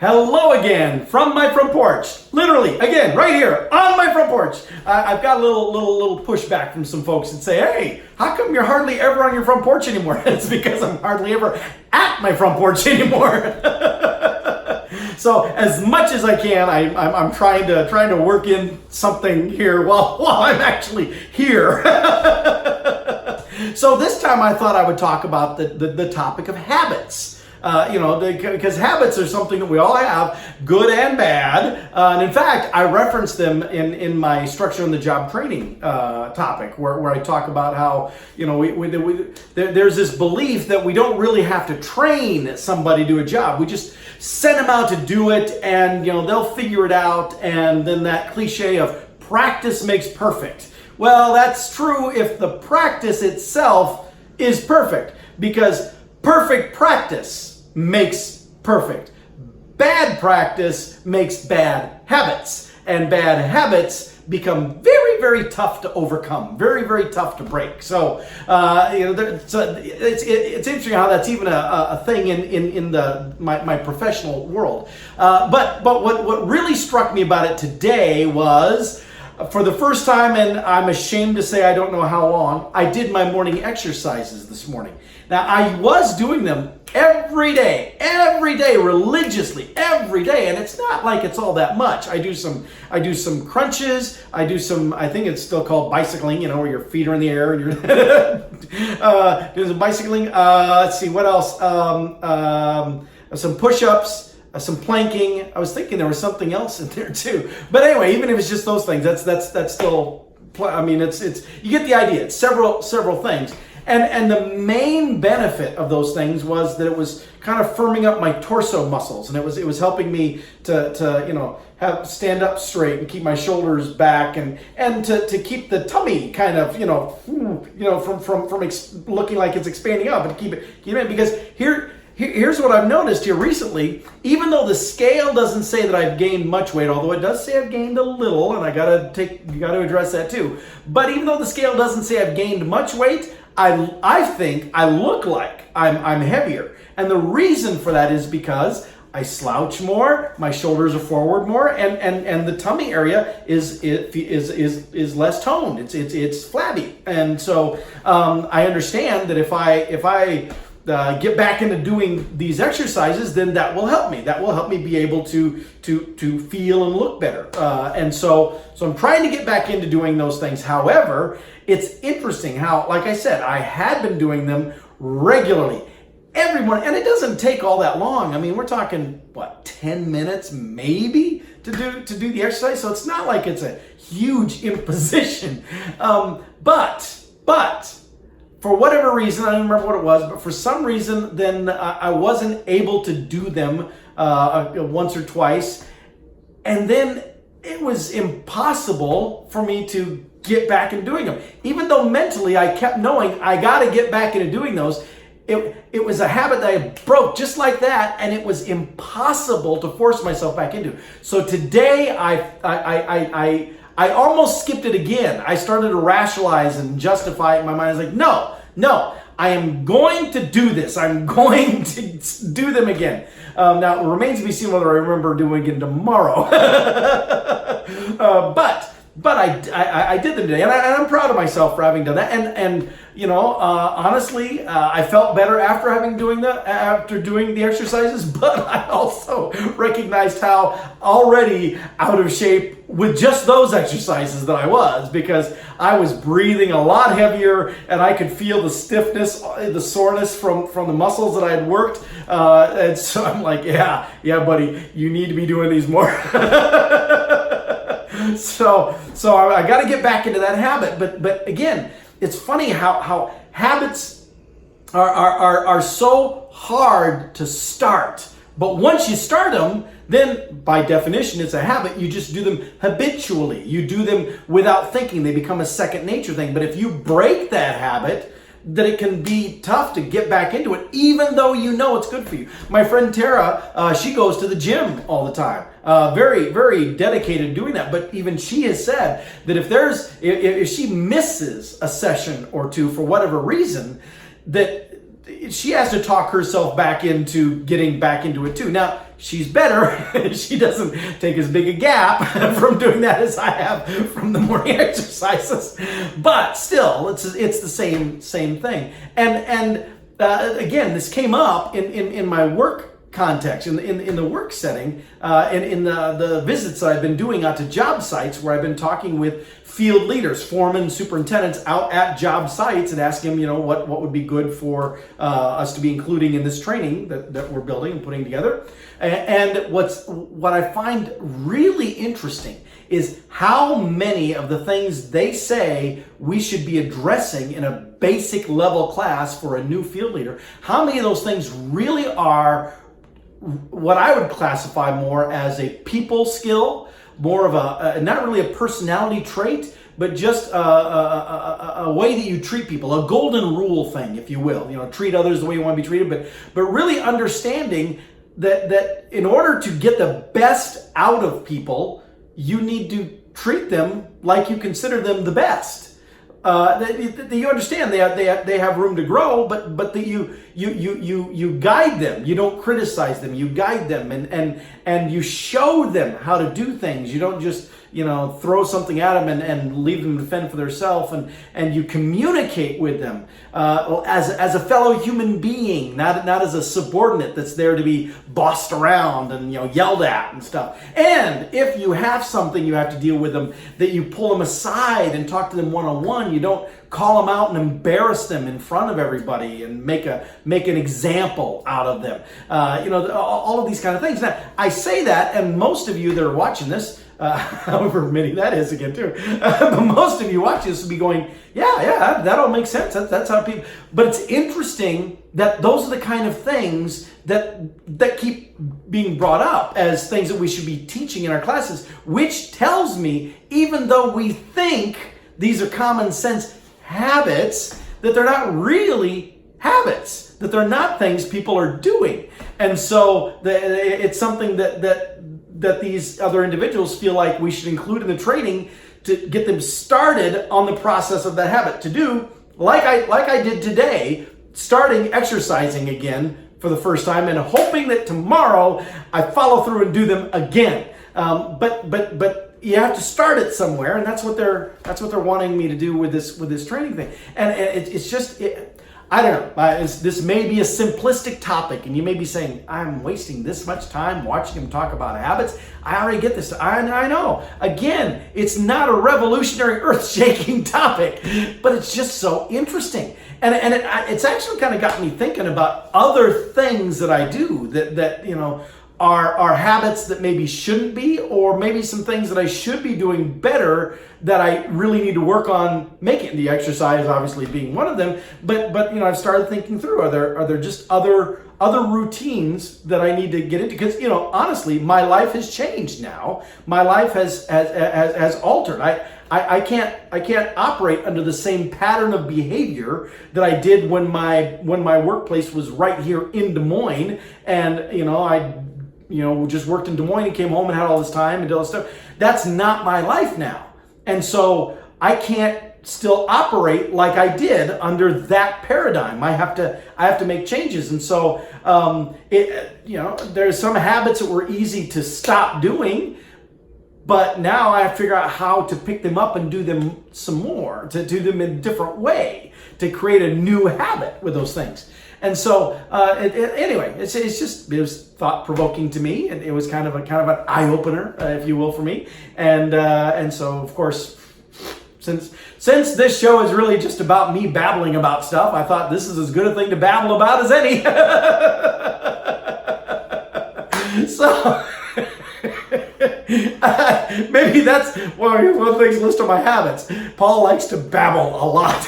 Hello again from my front porch. Literally, again, right here on my front porch. I've got a little pushback from some folks that say, "Hey, how come you're hardly ever on your front porch anymore?" It's because I'm hardly ever at my front porch anymore. So as much as I can, I'm trying to work in something here while I'm actually here. So this time I thought I would talk about the topic of habits. Because habits are something that we all have, good and bad. And in fact, I reference them in my structure on the job training topic, where I talk about how, there's this belief that we don't really have to train somebody to do a job. We just send them out to do it and, they'll figure it out. And then that cliche of practice makes perfect. Well, that's true if the practice itself is perfect, because perfect practice makes perfect. Bad practice makes bad habits, and bad habits become very, very tough to overcome, very, very tough to break. So, it's interesting how that's even a thing in my professional world. But what really struck me about it today was, for the first time, and I'm ashamed to say I don't know how long, I did my morning exercises this morning. Now, I was doing them every day, religiously, every day, and it's not like it's all that much. I do some crunches, I think it's still called bicycling, where your feet are in the air and you're doing some bicycling. Let's see, what else? Some push-ups. Some planking. I was thinking there was something else in there too. But anyway, even if it's just those things, that's still. I mean, it's you get the idea. It's several things, and the main benefit of those things was that it was kind of firming up my torso muscles, and it was helping me to stand up straight and keep my shoulders back, and to keep the tummy kind of from looking like it's expanding up, and keep it because Here's what I've noticed here recently. Even though the scale doesn't say that I've gained much weight, although it does say I've gained a little, and you got to address that too. But even though the scale doesn't say I've gained much weight, I think I look like I'm heavier, and the reason for that is because I slouch more, my shoulders are forward more, and the tummy area is less toned. It's flabby, and so I understand that if I get back into doing these exercises, then that will help me. That will help me be able to feel and look better. And so I'm trying to get back into doing those things. However, it's interesting how, like I said, I had been doing them regularly every morning, and it doesn't take all that long. I mean, we're talking 10 minutes maybe to do the exercise. So it's not like it's a huge imposition. But for whatever reason, I don't remember what it was, but for some reason, then I wasn't able to do them once or twice. And then it was impossible for me to get back into doing them. Even though mentally I kept knowing I got to get back into doing those, it was a habit that I broke just like that, and it was impossible to force myself back into. So today, I almost skipped it again. I started to rationalize and justify it in my mind. I was like, no, I am going to do this. I'm going to do them again. Now, it remains to be seen whether I remember doing it tomorrow. But I did them today, and I'm proud of myself for having done that. And honestly, I felt better after doing the exercises. But I also recognized how already out of shape with just those exercises that I was, because I was breathing a lot heavier, and I could feel the stiffness, the soreness from the muscles that I had worked. And so I'm like, yeah, buddy, you need to be doing these more. So I got to get back into that habit. But again, it's funny how habits are so hard to start. But once you start them, then by definition, it's a habit. You just do them habitually. You do them without thinking. They become a second nature thing. But if you break that habit, then it can be tough to get back into it, even though you know it's good for you. My friend Tara, she goes to the gym all the time. Very, very dedicated to doing that. But even she has said that if she misses a session or two for whatever reason, that she has to talk herself back into getting back into it too. Now, she's better. She doesn't take as big a gap from doing that as I have from the morning exercises. But still, it's the same thing. And again, this came up in my work context, in the work setting, in the visits that I've been doing out to job sites, where I've been talking with field leaders, foremen, superintendents out at job sites, and asking them, what would be good for us to be including in this training that we're building and putting together. And what I find really interesting is how many of the things they say we should be addressing in a basic level class for a new field leader, how many of those things really are what I would classify more as a people skill, more of a not really a personality trait, but just a way that you treat people, a golden rule thing, if you will. Treat others the way you want to be treated, but really understanding that in order to get the best out of people, you need to treat them like you consider them the best. You understand they have room to grow, but that you guide them. You don't criticize them. You guide them and you show them how to do things. You don't just throw something at them and leave them to fend for themselves, and you communicate with them as a fellow human being, not as a subordinate that's there to be bossed around and yelled at and stuff. And if you have something you have to deal with them, that you pull them aside and talk to them one-on-one. You don't call them out and embarrass them in front of everybody and make an example out of them. All of these kind of things. Now, I say that, and most of you that are watching this, however many that is again too, but most of you watching this will be going, yeah, that all makes sense. That's how people. But it's interesting that those are the kind of things that keep being brought up as things that we should be teaching in our classes, which tells me, even though we think these are common sense habits, that they're not really habits, that they're not things people are doing. And so it's something that these other individuals feel like we should include in the training to get them started on the process of that habit, to do like I did today, starting exercising again for the first time and hoping that tomorrow I follow through and do them again. But you have to start it somewhere, and that's what they're wanting me to do with this training thing. And it's just I don't know. This may be a simplistic topic, and you may be saying, I'm wasting this much time watching him talk about habits. I already get this. I know. Again, it's not a revolutionary, earth-shaking topic, but it's just so interesting. And it's actually kind of got me thinking about other things that I do that are habits that maybe shouldn't be, or maybe some things that I should be doing better that I really need to work on making. The exercise obviously being one of them, but I've started thinking through, are there just other routines that I need to get into? Because honestly, my life has changed now. My life has altered. I can't operate under the same pattern of behavior that I did when my workplace was right here in Des Moines, and I just worked in Des Moines and came home and had all this time and did all this stuff. That's not my life now. And so I can't still operate like I did under that paradigm. I have to make changes. And so, there's some habits that were easy to stop doing, but now I have to figure out how to pick them up and do them some more, to do them in a different way, to create a new habit with those things. And so, anyway, it was thought-provoking to me, and it was kind of an eye-opener, if you will, for me. And so, of course, since this show is really just about me babbling about stuff, I thought this is as good a thing to babble about as any. So maybe that's one of the things list on my habits. Paul likes to babble a lot.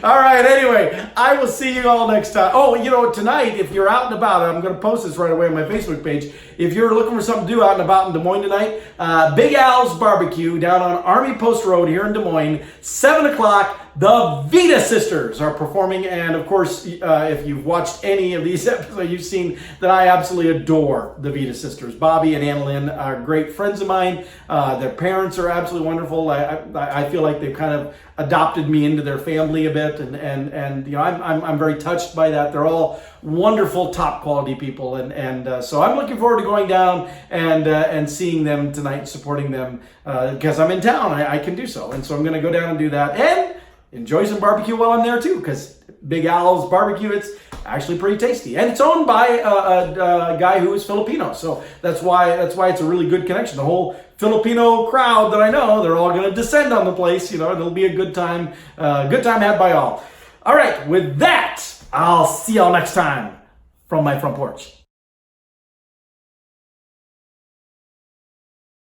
All right, anyway, I will see you all next time. Oh, tonight, if you're out and about, I'm going to post this right away on my Facebook page. if you're looking for something to do out and about in Des Moines tonight, Big Al's Barbecue down on Army Post Road here in Des Moines, 7 o'clock. The Vita Sisters are performing, and of course, if you've watched any of these episodes, you've seen that I absolutely adore the Vita Sisters. Bobby and Annalyn are great friends of mine. Their parents are absolutely wonderful. I feel like they've kind of adopted me into their family a bit, and you know, I'm very touched by that. They're all wonderful, top quality people, and so I'm looking forward to going down and seeing them tonight, and supporting them because I'm in town. I can do so, and so I'm going to go down and do that and enjoy some barbecue while I'm there too, because Big Al's Barbecue, it's actually pretty tasty, and it's owned by a guy who is Filipino, so that's why it's a really good connection. The whole Filipino crowd that I know, they're all going to descend on the place, you know, and it'll be a good time had by all. All right, with that, I'll see y'all next time from my front porch.